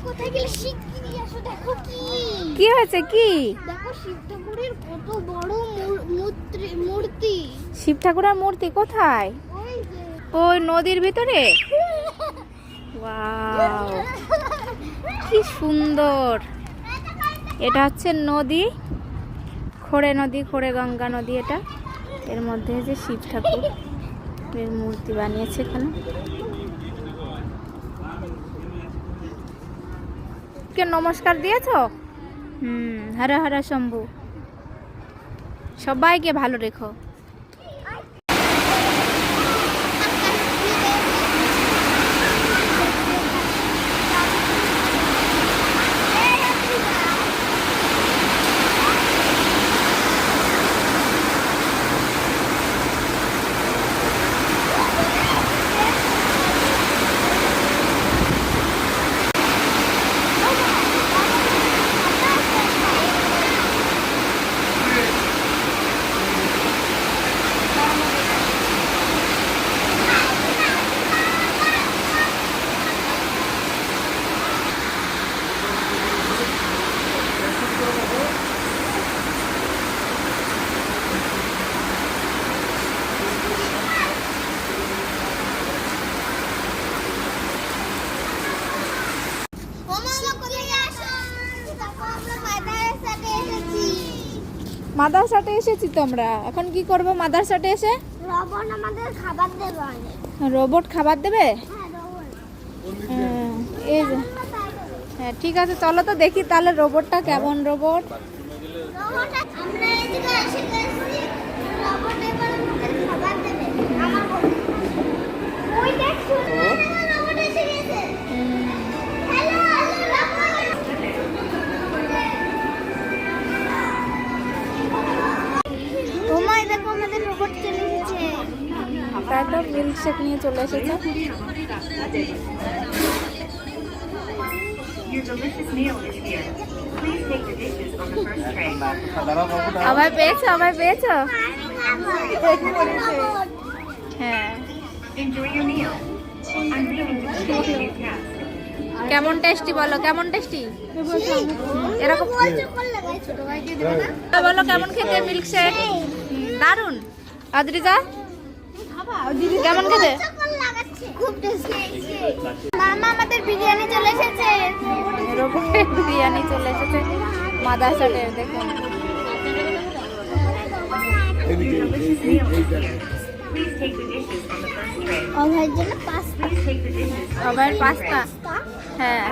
কোথায় গেলে শিগগিরই আসো, দেখো কি হয়েছে? কি দেখো শিব ঠাকুরের কত বড় মূর্তি। শিব ঠাকুরের মূর্তি কোথায়? ওই যে ওই নদীর ভিতরে। ওয়াও, কি সুন্দর। এটা হচ্ছে নদী, খোড়ে নদী, খোড়ে গঙ্গা নদী। এটা এর মধ্যে যে শিব ঠাকুর এর মূর্তি বানিয়েছে এখানে। কে নমস্কার দিয়েছো? হর হর শম্ভু। সবাইকে ভালো রেখো। মাদ্রাসাতে এসেছি তো আমরা। এখন কি করব মাদ্রাসাতে এসে? রোবট আমাদের খাবার দেবে। রোবট খাবার দেবে? হ্যাঁ, রোবট। এই যে, হ্যাঁ ঠিক আছে, চলো তো দেখি তাহলে রোবটটা কেমন। রোবট রোবট আমরা এদিকে এসে গেছি। রোবট এবার আমাদের খাবার দেবে। আমার ওই দেখ, রোবট এসে গেছে। হ্যালো ওমাই, দেখো আমাদের রোবট চলে এসেছে। তারপর মিল্কশেক নিয়ে চলে এসেছে। আবার পেয়েছো? আবার পেয়েছো? হ্যাঁ, কেমন টেস্টি বলো, কেমন টেস্টি? এরকম বলো কেমন খেতে মিল্কশেক? দারুন। আদ্রিজা কেমন খেতে? খুব টেস্টি। মামা আমাদের বিরিয়ানি চলে এসেছে। রোবটের বিরিয়ানি চলে এসেছে মাদ্রাসাতে। দেখুন অভাইয়ের জন্য পাস্তা। সবাই পাস্তা। হ্যাঁ